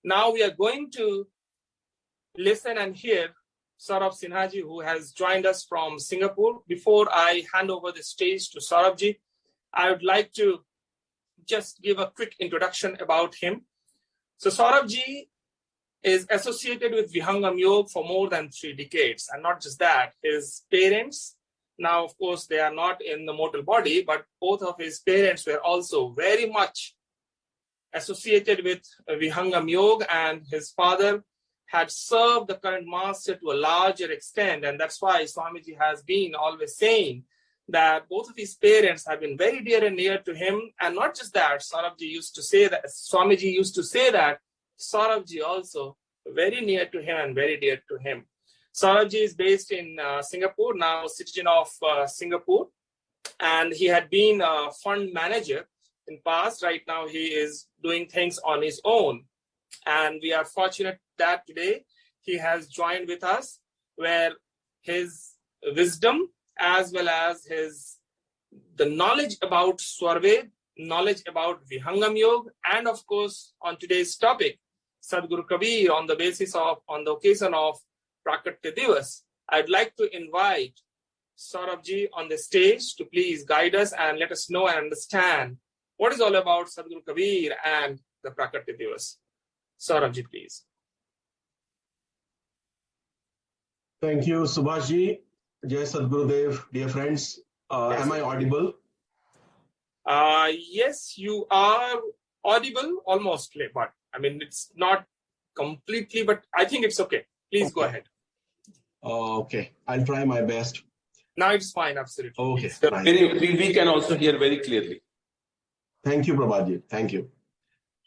Now we are going to listen and hear Saurabh Sinha ji, who has joined us from Singapore. Before I hand over the stage to Saurabh ji, I would like to just give a quick introduction about him. So Saurabh ji is associated with Vihangam Yog for more than 3 decades. And not just that, his parents, now of course they are not in the mortal body, but both of his parents were also very much associated with Vihangam Yog, and his father had served the current master to a larger extent. And that's why Swamiji has been always saying that both of his parents have been very dear and near to him. And not just that, Swamiji used to say that Saurabh also very near to him and very dear to him. Saurabh is based in Singapore, now citizen of Singapore, and he had been a fund manager in past. Right now he is doing things on his own, and we are fortunate that today he has joined with us, where his wisdom as well as the knowledge about Swarved, knowledge about Vihangam Yog, and of course on today's topic, Sadguru Kabir, on the occasion of Prakatya Divas. I'd like to invite Saurabh ji on the stage to please guide us and let us know and understand what is all about Sadguru Kabir and the Prakatya Divas. Saurabh ji, please. Thank you, Subhash ji. Jai Sadgurudeo, dear friends. Yes, am I audible? Yes, you are audible almost, but I mean, it's not completely, but I think it's okay. Please go ahead. Okay, I'll try my best. Now it's fine, absolutely. Okay. Nice. We can also hear very clearly. Thank you, Prabhaji. Thank you.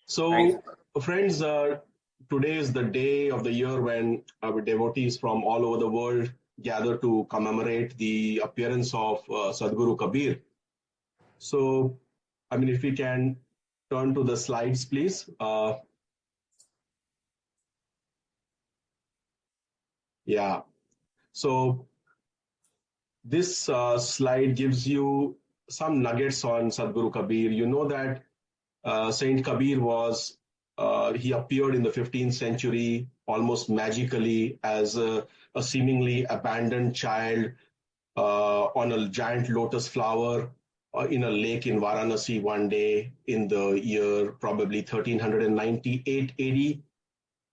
So, friends, today is the day of the year when our devotees from all over the world gather to commemorate the appearance of Sadguru Kabir. So, I mean, if we can turn to the slides, please. Yeah. So, this slide gives you some nuggets on Sadguru Kabir. You know that Saint Kabir he appeared in the 15th century almost magically as a seemingly abandoned child on a giant lotus flower in a lake in Varanasi one day in the year probably 1398 AD.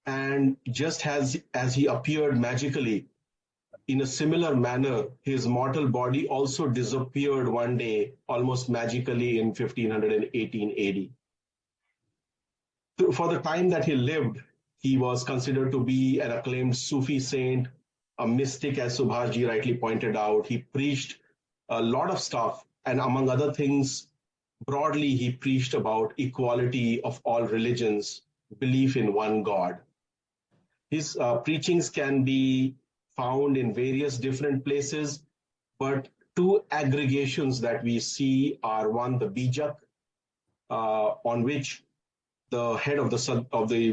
And just as he appeared magically, in a similar manner, his mortal body also disappeared one day almost magically in 1518 AD. For the time that he lived, he was considered to be an acclaimed Sufi saint, a mystic, as Subhash ji rightly pointed out. He preached a lot of stuff, and among other things, broadly, he preached about equality of all religions, belief in one God. His preachings can be found in various different places, but 2 aggregations that we see are one, the Bijak, on which the head of the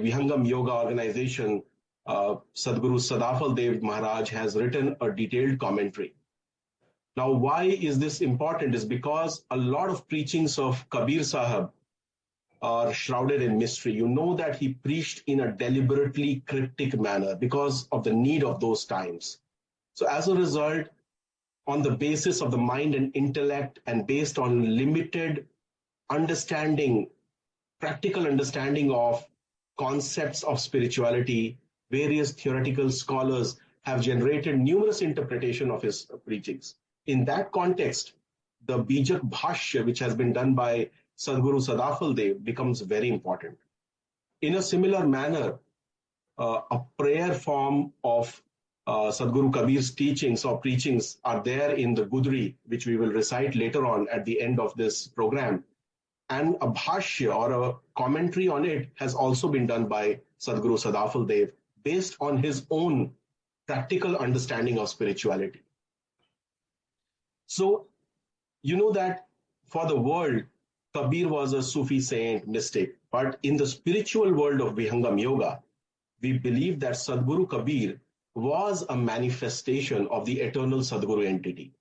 Vihangam Yoga organization, Sadguru Sadafal Dev Maharaj, has written a detailed commentary. Now, why is this important? Is because a lot of preachings of Kabir Sahib are shrouded in mystery. You know that he preached in a deliberately cryptic manner because of the need of those times. So as a result, on the basis of the mind and intellect and based on limited understanding, practical understanding of concepts of spirituality, various theoretical scholars have generated numerous interpretations of his preachings. In that context, the Bijak Bhashya, which has been done by Sadguru Sadafal Dev, becomes very important. In a similar manner, a prayer form of Sadguru Kabir's teachings or preachings are there in the Gudri, which we will recite later on at the end of this program. And a bhashya or a commentary on it has also been done by Sadguru Sadafal Dev based on his own practical understanding of spirituality. So, you know that for the world, Kabir was a Sufi saint, mystic. But in the spiritual world of Vihangam Yoga, we believe that Sadguru Kabir was a manifestation of the eternal Sadguru entity.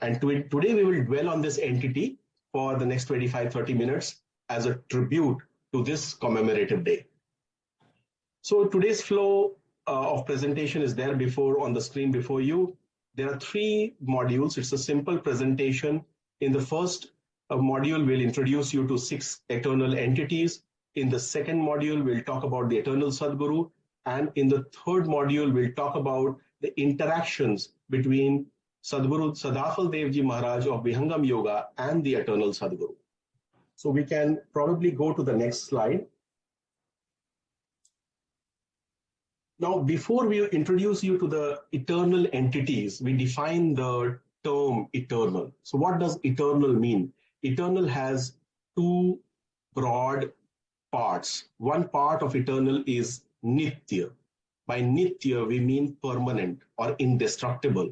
And today we will dwell on this entity for the next 25-30 minutes as a tribute to this commemorative day. So today's flow of presentation is there on the screen before you. There are 3 modules. It's a simple presentation. In the first module, we'll introduce you to 6 eternal entities. In the second module, we'll talk about the eternal Sadguru. And in the third module, we'll talk about the interactions between Sadguru Sadafal Devji Maharaj of Vihangam Yoga and the eternal Sadguru. So we can probably go to the next slide. Now, before we introduce you to the eternal entities, we define the term eternal. So what does eternal mean? Eternal has 2 broad parts. One part of eternal is Nitya. By Nitya, we mean permanent or indestructible.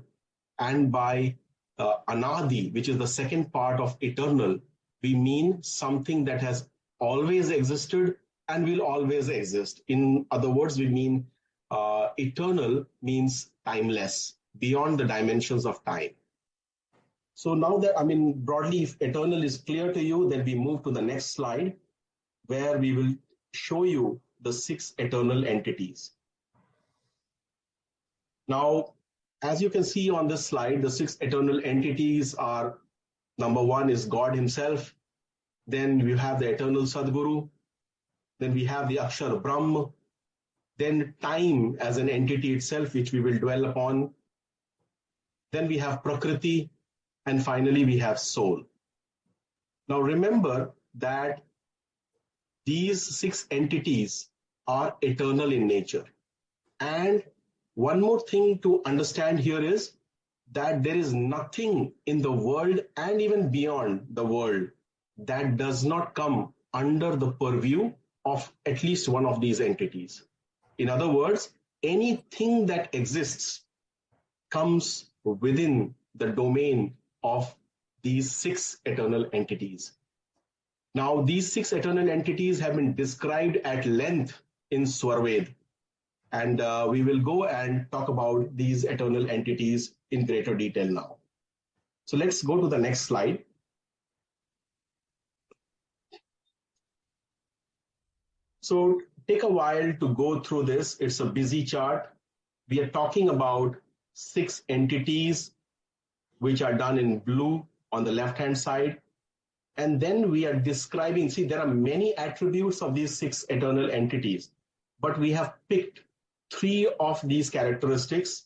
And by Anadi, which is the second part of eternal, we mean something that has always existed and will always exist. In other words, we mean eternal means timeless, beyond the dimensions of time. So now that, broadly, if eternal is clear to you, then we move to the next slide, where we will show you the 6 eternal entities. Now, as you can see on this slide, the 6 eternal entities are, number 1 is God himself. Then we have the eternal Sadguru. Then we have the Akshar Brahm. Then time as an entity itself, which we will dwell upon. Then we have Prakriti. And finally, we have soul. Now remember that these 6 entities are eternal in nature. And one more thing to understand here is that there is nothing in the world and even beyond the world that does not come under the purview of at least one of these entities. In other words, anything that exists comes within the domain of these 6 eternal entities. Now, these 6 eternal entities have been described at length in Swarved. And we will go and talk about these eternal entities in greater detail now. So let's go to the next slide. So take a while to go through this. It's a busy chart. We are talking about 6 entities, which are done in blue on the left-hand side. And then we are describing, see, there are many attributes of these 6 eternal entities, but we have picked 3 of these characteristics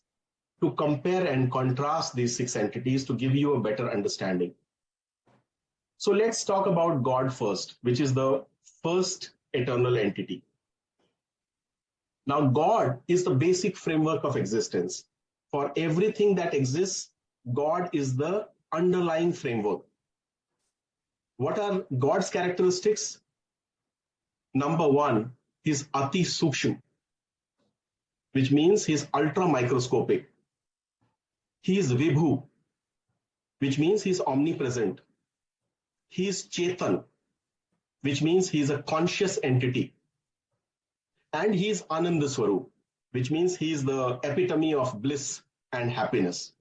to compare and contrast these 6 entities to give you a better understanding. So let's talk about God first, which is the first eternal entity. Now, God is the basic framework of existence. For everything that exists, God is the underlying framework. What are God's characteristics? Number 1 is Ati Sukshma, which means he is ultra microscopic. He is Vibhu, which means he is omnipresent. He is Chetan, which means he is a conscious entity. And he is Ananda Swarup, which means he is the epitome of bliss and happiness,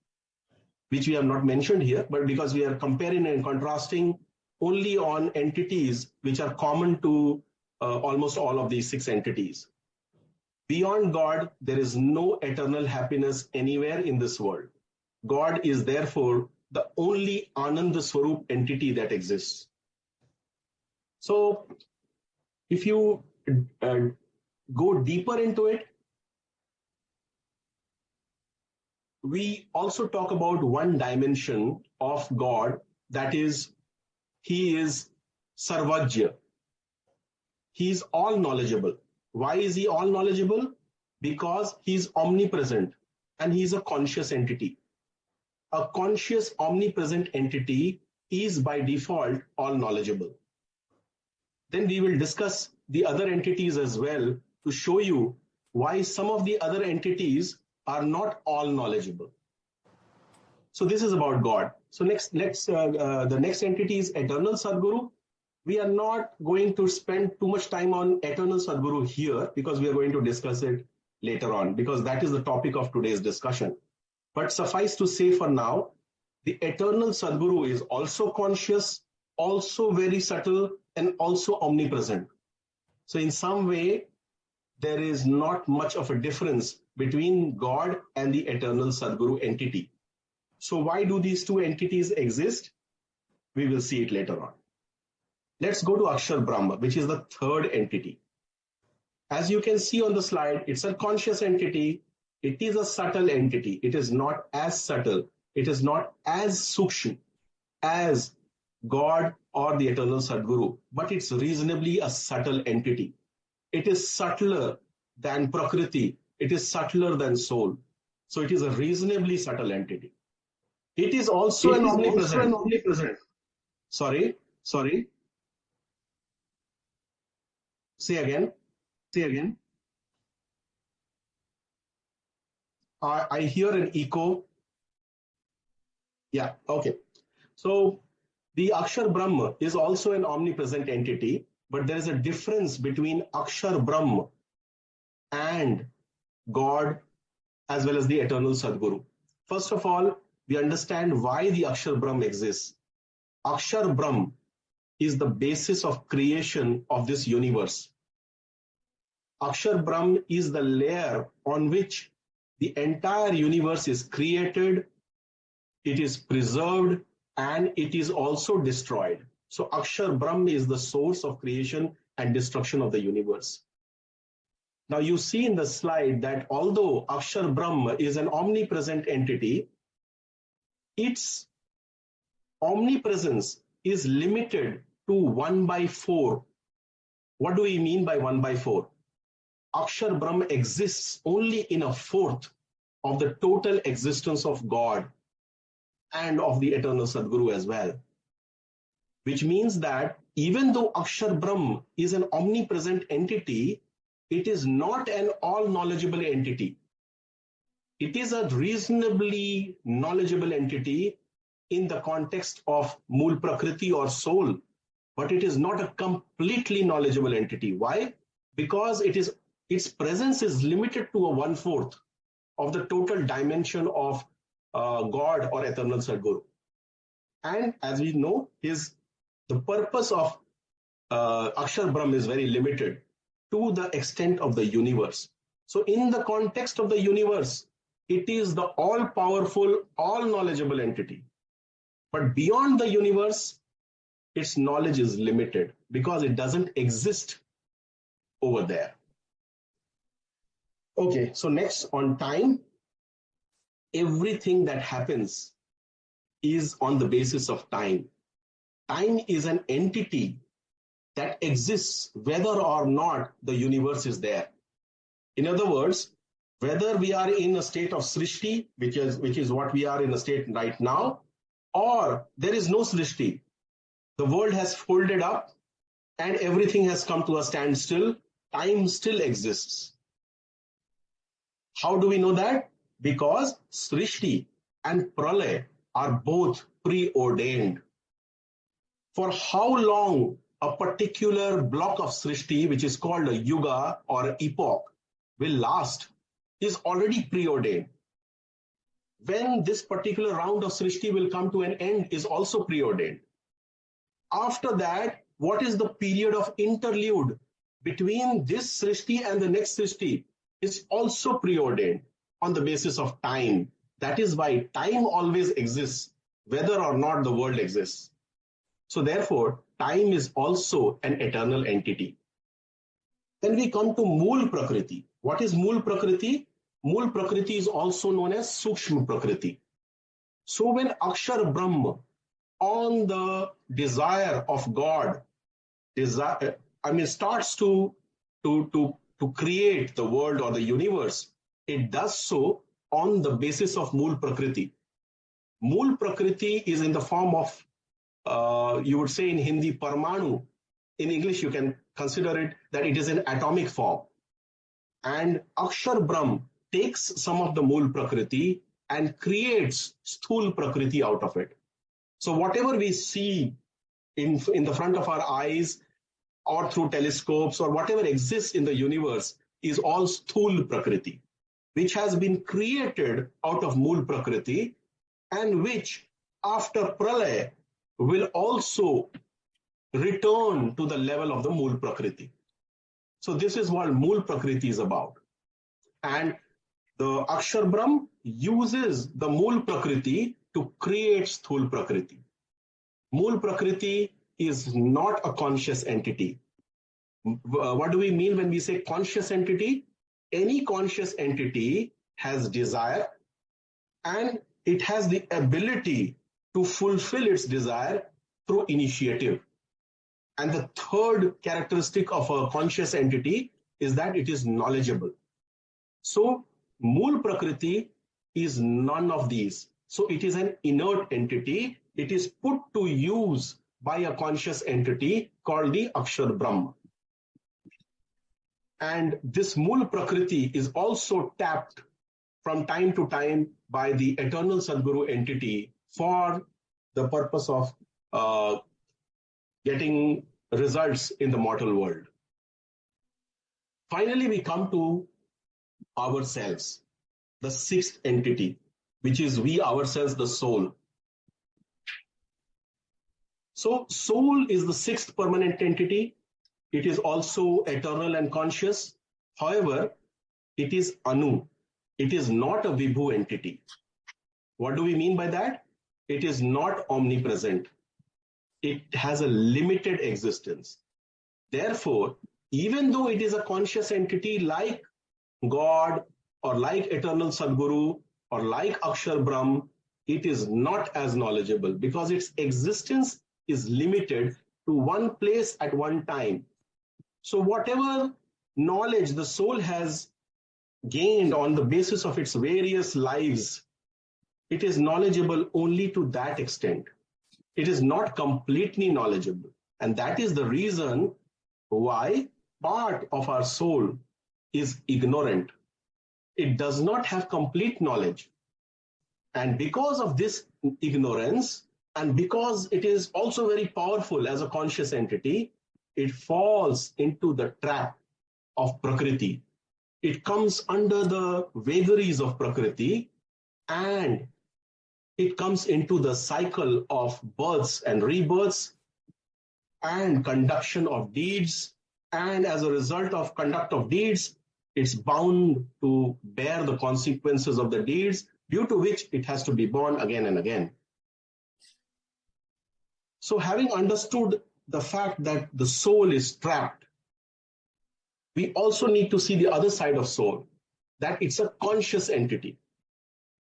which we have not mentioned here, but because we are comparing and contrasting only on entities which are common to almost all of these 6 entities. Beyond God, there is no eternal happiness anywhere in this world. God is therefore the only Ananda Swarup entity that exists. So if you go deeper into it, we also talk about one dimension of God, that is, he is Sarvajya. He is all knowledgeable. Why is he all knowledgeable? Because he is omnipresent and he is a conscious entity. A conscious, omnipresent entity is by default all knowledgeable. Then we will discuss the other entities as well to show you why some of the other entities are not all knowledgeable. So this is about God. So the next entity is Eternal Sadguru. We are not going to spend too much time on Eternal Sadguru here because we are going to discuss it later on, because that is the topic of today's discussion. But suffice to say for now, the Eternal Sadguru is also conscious, also very subtle, and also omnipresent. So in some way, there is not much of a difference between God and the eternal Sadguru entity. So why do these two entities exist? We will see it later on. Let's go to Akshar Brahma, which is the third entity. As you can see on the slide, it's a conscious entity. It is a subtle entity. It is not as subtle. It is not as sukshma as God or the eternal Sadguru, but it's reasonably a subtle entity. It is subtler than Prakriti. It is subtler than soul. So it is a reasonably subtle entity. It is also an omnipresent. Sorry. Say again. I hear an echo. Yeah, okay. So the Akshar Brahma is also an omnipresent entity, but there is a difference between Akshar Brahma and God as well as the eternal Sadguru. First of all, we understand why the Akshar Brahma exists. Akshar Brahma is the basis of creation of this universe. Akshar Brahma is the layer on which the entire universe is created, it is preserved, and it is also destroyed. So Akshar Brahma is the source of creation and destruction of the universe. Now you see in the slide that although Akshar Brahma is an omnipresent entity, its omnipresence is limited to 1/4. What do we mean by 1/4? Akshar Brahma exists only in 1/4 of the total existence of God and of the eternal Sadguru as well. Which means that even though Akshar Brahma is an omnipresent entity, it is not an all-knowledgeable entity. It is a reasonably knowledgeable entity in the context of Mool Prakriti or soul, but it is not a completely knowledgeable entity. Why? Because its presence is limited to 1/4 of the total dimension of God or eternal Sadguru. And as we know, the purpose of Akshar Brahma is very limited to the extent of the universe. So in the context of the universe, it is the all-powerful, all-knowledgeable entity. But beyond the universe, its knowledge is limited because it doesn't exist over there. Okay, so next on time, everything that happens is on the basis of time. Time is an entity that exists whether or not the universe is there. In other words, whether we are in a state of Srishti, which is what we are in a state right now, or there is no Srishti, the world has folded up and everything has come to a standstill, time still exists. How do we know that? Because Srishti and Pralay are both preordained. For how long a particular block of Srishti, which is called a yuga or epoch, will last is already preordained. When this particular round of Srishti will come to an end is also preordained. After that, what is the period of interlude between this Srishti and the next Srishti is also preordained on the basis of time. That is why time always exists, whether or not the world exists. So therefore, time is also an eternal entity. Then we come to Mool Prakriti. What is Mool Prakriti? Mool Prakriti is also known as Sukshma Prakriti. So when Akshar Brahma, on the desire of God, starts to create the world or the universe, it does so on the basis of Mool Prakriti. Mool Prakriti is in the form of, you would say in Hindi, Parmanu. In English, you can consider it that it is an atomic form. And Akshar Brahma takes some of the Mool Prakriti and creates Sthul Prakriti out of it. So whatever we see in the front of our eyes or through telescopes or whatever exists in the universe is all Sthul Prakriti, which has been created out of Mool Prakriti and which after Pralaya will also return to the level of the Mool Prakriti. So this is what Mool Prakriti is about. And the Akshar Brahm uses the Mool Prakriti to create Sthul Prakriti. Mool Prakriti is not a conscious entity. What do we mean when we say conscious entity? Any conscious entity has desire and it has the ability to fulfill its desire through initiative. And the third characteristic of a conscious entity is that it is knowledgeable. So Mool Prakriti is none of these. So it is an inert entity. It is put to use by a conscious entity called the Akshar Brahma. And this Mool Prakriti is also tapped from time to time by the eternal Sadguru entity for the purpose of getting results in the mortal world. Finally, we come to ourselves, the sixth entity, which is we ourselves, the soul. So soul is the sixth permanent entity. It is also eternal and conscious. However, it is Anu. It is not a Vibhu entity. What do we mean by that? It is not omnipresent. It has a limited existence. Therefore, even though it is a conscious entity like God or like eternal Sadguru or like Akshar Brahm, it is not as knowledgeable because its existence is limited to one place at one time. So whatever knowledge the soul has gained on the basis of its various lives, it is knowledgeable only to that extent. It is not completely knowledgeable. And that is the reason why part of our soul is ignorant. It does not have complete knowledge. And because of this ignorance, and because it is also very powerful as a conscious entity, it falls into the trap of Prakriti. It comes under the vagaries of Prakriti and it comes into the cycle of births and rebirths and conduction of deeds. And as a result of conduct of deeds, it's bound to bear the consequences of the deeds, due to which it has to be born again and again. So having understood the fact that the soul is trapped, we also need to see the other side of soul, that it's a conscious entity.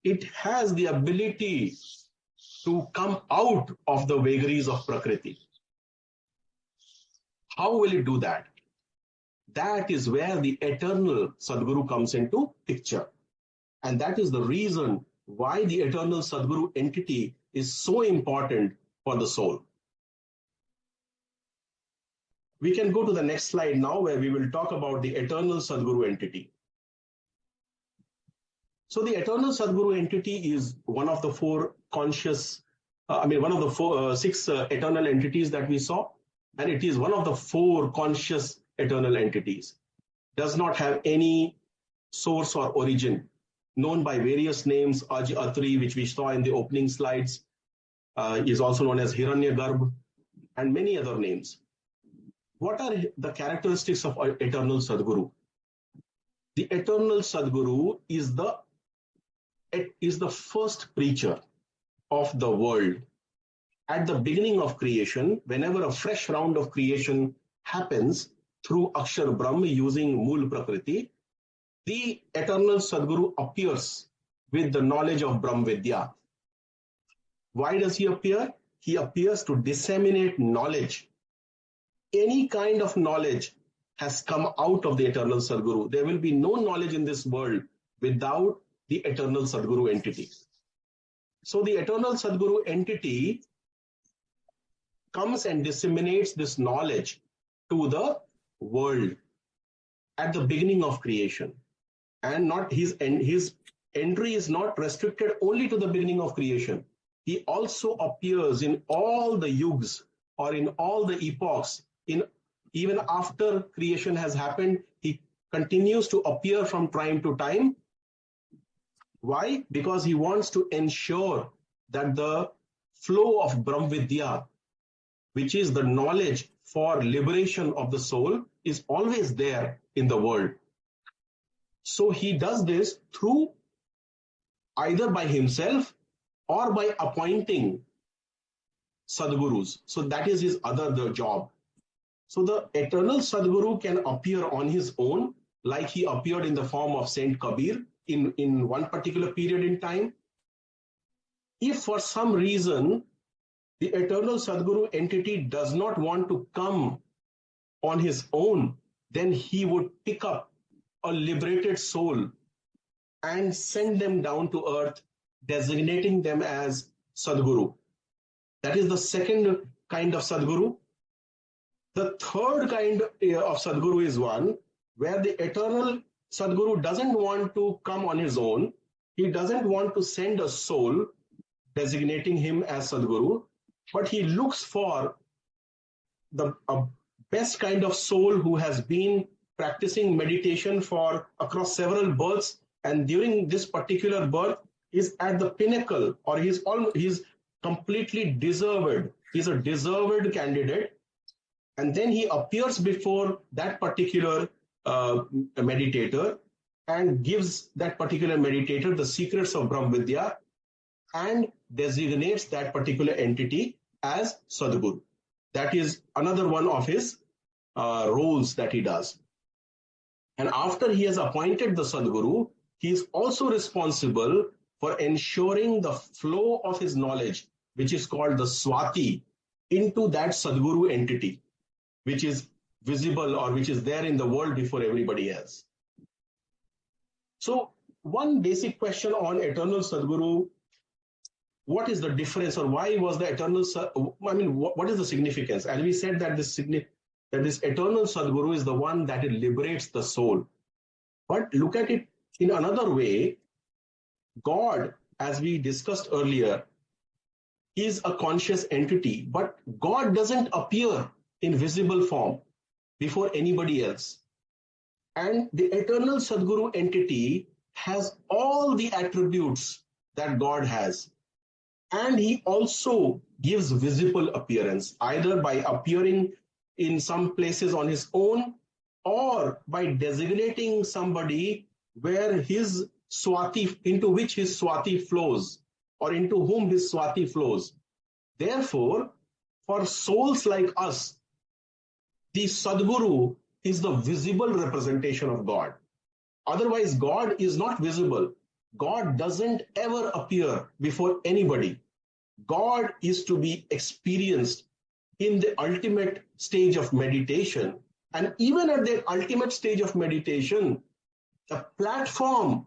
It has the ability to come out of the vagaries of Prakriti. How will it do that? That is where the eternal Sadguru comes into picture. And that is the reason why the eternal Sadguru entity is so important for the soul. We can go to the next slide now, where we will talk about the eternal Sadguru entity. So the eternal Sadguru entity is one of the four conscious, one of the six eternal entities that we saw, and it is one of the four conscious eternal entities. Does not have any source or origin, known by various names. Aj Atri, which we saw in the opening slides, is also known as Hiranyagarbh, and many other names. What are the characteristics of eternal Sadguru? The eternal Sadguru is the first preacher of the world. At the beginning of creation, whenever a fresh round of creation happens through Akshar Brahm using Mool Prakriti, the eternal Sadguru appears with the knowledge of Brahm Vidya. Why does he appear? He appears to disseminate knowledge. Any kind of knowledge has come out of the eternal Sadguru. There will be no knowledge in this world without the eternal Sadguru entity. So the eternal Sadguru entity comes and disseminates this knowledge to the world at the beginning of creation. And not his entry is not restricted only to the beginning of creation. He also appears in all the yugs, or in all the epochs. Even after creation has happened, he continues to appear from time to time. Why? Because he wants to ensure that the flow of Brahm Vidya, which is the knowledge for liberation of the soul is always there in the world. So he does this through either by himself or by appointing Sadgurus. So that is his other job. So the eternal Sadguru can appear on his own, like he appeared in the form of Saint Kabir in one particular period in time. If for some reason the eternal Sadguru entity does not want to come on his own, then he would pick up a liberated soul and send them down to earth, designating them as Sadguru. That is the second kind of Sadguru. The third kind of Sadguru is one where the eternal Sadguru doesn't want to come on his own. He doesn't want to send a soul, designating him as Sadguru, but he looks for the best kind of soul who has been practicing meditation for across several births, and during this particular birth is at the pinnacle, or he's completely deserved. He's a deserved candidate, and then he appears before that particular meditator and gives that particular meditator the secrets of Brahma Vidya and designates that particular entity as Sadguru. That is another one of his roles that he does. And after he has appointed the Sadguru, he is also responsible for ensuring the flow of his knowledge, which is called the Swati, into that Sadguru entity, which is visible or which is there in the world before everybody else. So one basic question on eternal Sadguru: what is the difference, or why was the eternal, what is the significance? As we said that this eternal Sadguru is the one that liberates the soul. But look at it in another way. God, as we discussed earlier, is a conscious entity, but God doesn't appear in visible form before anybody else. And the eternal Sadguru entity has all the attributes that God has. And he also gives visible appearance, either by appearing in some places on his own or by designating somebody where his Swati, into which his Swati flows, or into whom his Swati flows. Therefore, for souls like us, the Sadguru is the visible representation of God. Otherwise, God is not visible. God doesn't ever appear before anybody. God is to be experienced in the ultimate stage of meditation. And even at the ultimate stage of meditation, the platform,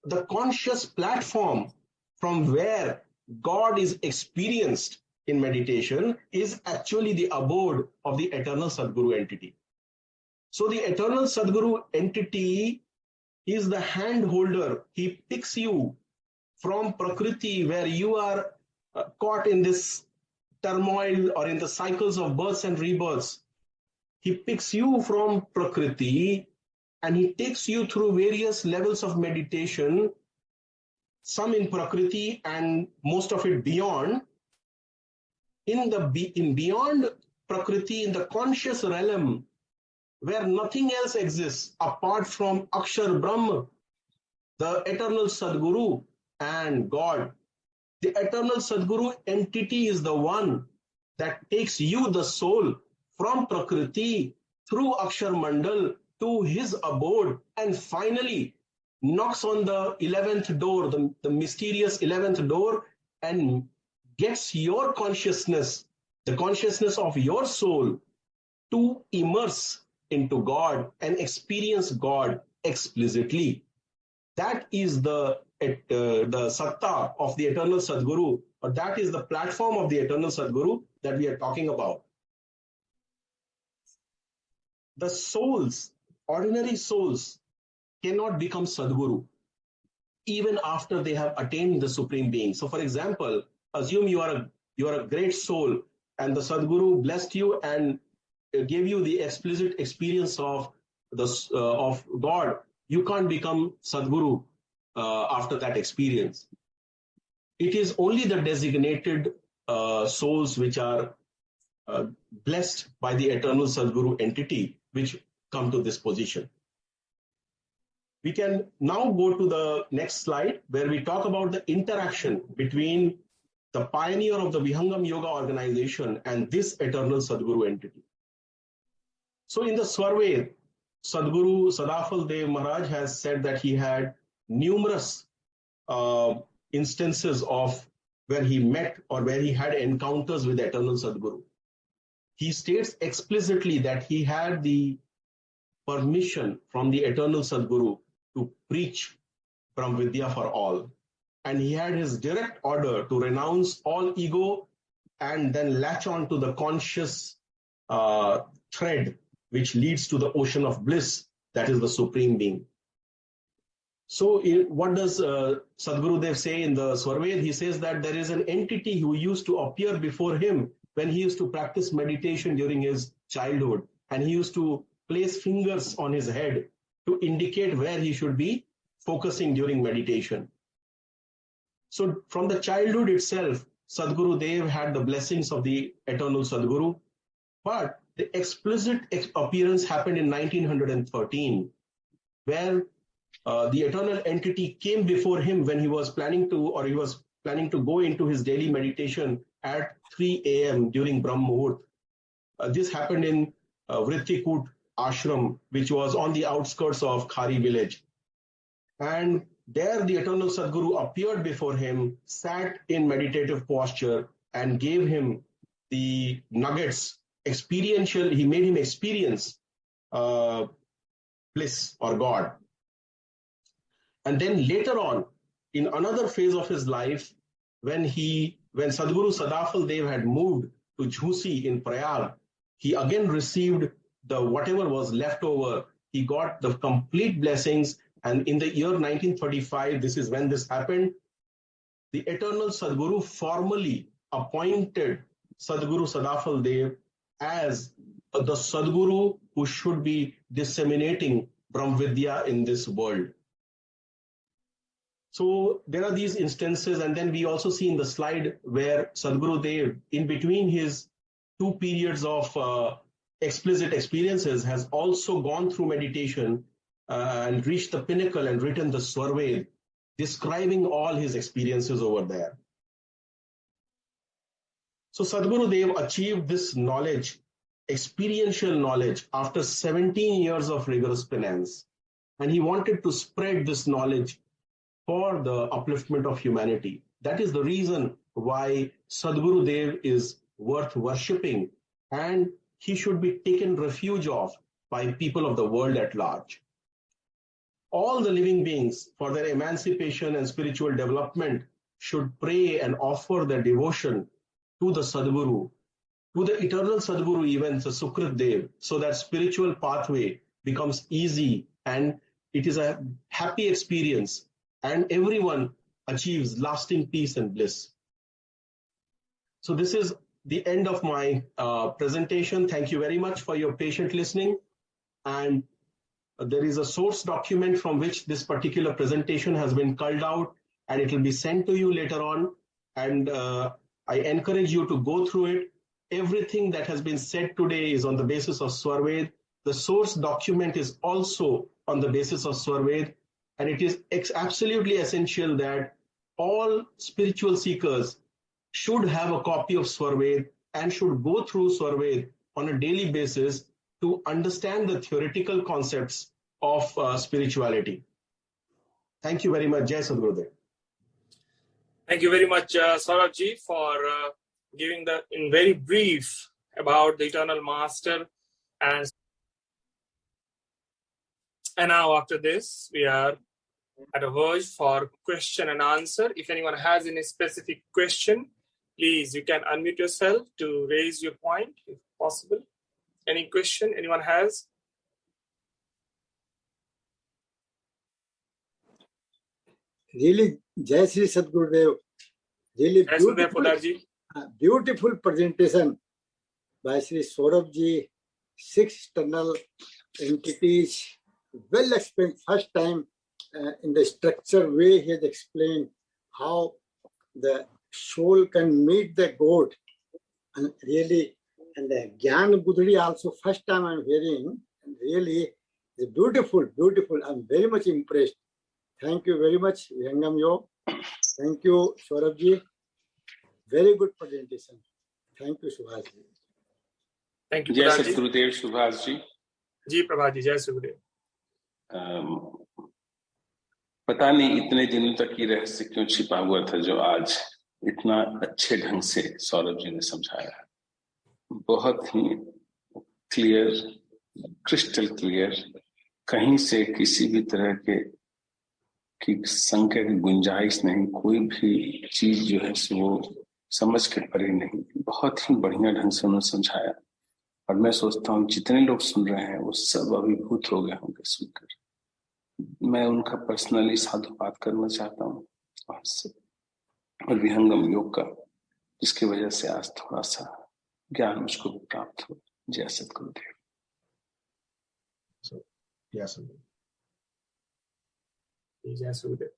the conscious platform from where God is experienced in meditation is actually the abode of the eternal Sadguru entity. So the eternal Sadguru entity is the hand holder. He picks you from Prakriti, where you are caught in this turmoil or in the cycles of births and rebirths. He picks you from Prakriti and he takes you through various levels of meditation, some in Prakriti and most of it beyond. In beyond Prakriti, in the conscious realm, where nothing else exists apart from Akshar Brahma, the eternal Sadguru and God. The eternal Sadguru entity is the one that takes you, the soul, from Prakriti through Akshar Mandal to his abode, and finally knocks on the 11th door, the mysterious 11th door, and gets your consciousness, the consciousness of your soul, to immerse into God and experience God explicitly. That is the satta of the eternal Sadguru, or that is the platform of the eternal Sadguru that we are talking about. The souls, ordinary souls, cannot become Sadguru even after they have attained the Supreme Being. So, for example, assume you are a great soul and the Sadguru blessed you and gave you the explicit experience of God. You can't become Sadguru after that experience. It is only the designated souls which are blessed by the eternal Sadguru entity, which come to this position. We can now go to the next slide, where we talk about the interaction between the pioneer of the Vihangam Yoga organization and this eternal Sadguru entity. So in the Swarved, Sadguru Sadafal Dev Maharaj has said that he had numerous instances of where he met or where he had encounters with eternal Sadguru. He states explicitly that he had the permission from the eternal Sadguru to preach Brahm Vidya for all. And he had his direct order to renounce all ego and then latch on to the conscious thread which leads to the ocean of bliss, that is the Supreme Being. So what does Sadgurudev say in the Swarved? He says that there is an entity who used to appear before him when he used to practice meditation during his childhood, and he used to place fingers on his head to indicate where he should be focusing during meditation. So from the childhood itself, Sadgurudev had the blessings of the eternal Sadguru, but the explicit appearance happened in 1913, where the eternal entity came before him when he was planning to go into his daily meditation at 3 a.m. during Brahm Muhurt. This happened in Vrittikut ashram, which was on the outskirts of Khari village. And there the eternal Sadguru appeared before him, sat in meditative posture, and gave him the nuggets, experiential. He made him experience bliss or God. And then later on, in another phase of his life, when Sadguru Sadafal Dev had moved to Jhusi in Prayag, he again received the whatever was left over. He got the complete blessings. And in the year 1935, this is when this happened, the eternal Sadguru formally appointed Sadguru Sadafal Dev as the Sadguru who should be disseminating Brahm Vidya in this world. So there are these instances, and then we also see in the slide where Sadguru Dev, in between his two periods of explicit experiences, has also gone through meditation and reached the pinnacle and written the Swarved, describing all his experiences over there. So Sadguru Dev achieved this knowledge, experiential knowledge, after 17 years of rigorous penance. And he wanted to spread this knowledge for the upliftment of humanity. That is the reason why Sadguru Dev is worth worshipping, and he should be taken refuge of by people of the world at large. All the living beings, for their emancipation and spiritual development, should pray and offer their devotion to the Sadguru, to the eternal Sadguru, even the Sukrit Dev, so that spiritual pathway becomes easy and it is a happy experience, and everyone achieves lasting peace and bliss. So this is the end of my presentation. Thank you very much for your patient listening. And there is a source document from which this particular presentation has been culled out, and it will be sent to you later on. And I encourage you to go through it. Everything that has been said today is on the basis of Swarved. The source document is also on the basis of Swarved. And it is absolutely essential that all spiritual seekers should have a copy of Swarved and should go through Swarved on a daily basis to understand the theoretical concepts of spirituality. Thank you very much. Jai Sadgurudev. Thank you very much, Saurabh ji, for giving in very brief about the Eternal Master. And now after this, we are at a verge for question and answer. If anyone has any specific question, please, you can unmute yourself to raise your point, if possible. Any question anyone has? Really, Jai Sri Sadgurudev. Really beautiful presentation by Sri Saurabh ji. 6 eternal entities, well explained. First time in the structure way he has explained how the soul can meet the God, and really And the Gyan Budhri also first time I'm hearing. And really, it's beautiful, beautiful. I'm very much impressed. Thank you very much, Vihangam Yog. Thank you, Saurabh ji. Very good presentation. Thank you, Subhash ji. Thank you, जय Prabhat ji. सदगुरुदेव सुभाष जी। जी प्रभात जी, जय सदगुरुदेव। पता नहीं इतने दिनों तक ये रहस्य क्यों छिपा हुआ था, जो आज इतना अच्छे ढंग से सौरभ जी ने समझाया। बहुत ही क्लियर, क्रिस्टल क्लियर, कहीं से किसी भी तरह के की संख्या की गुंजाइश नहीं, कोई भी चीज जो है वो समझ के परे नहीं। बहुत ही बढ़िया ढंग से उन्होंने समझाया और मैं सोचता हूँ जितने लोग सुन रहे हैं वो सब अभिभूत हो गए होंगे सुनकर। मैं उनका पर्सनली साधुवाद करना चाहता हूँ और विहंगम योग का, जिसकी वजह से आज थोड़ा सा ज्ञान मुझको प्राप्त हो। जय सद्गुरुदेव। Yes. जय सदगुरुदेव।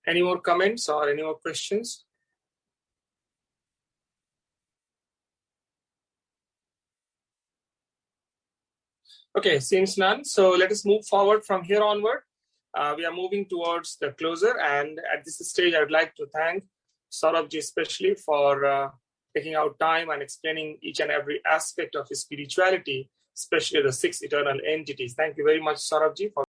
Any more comments or any more questions? Okay, seems none. So let us move forward from here onward. We are moving towards the closer, and at this stage, I would like to thank Saurabh ji especially for taking out time and explaining each and every aspect of his spirituality, especially the 6 eternal entities. Thank you very much, Saurabh ji, for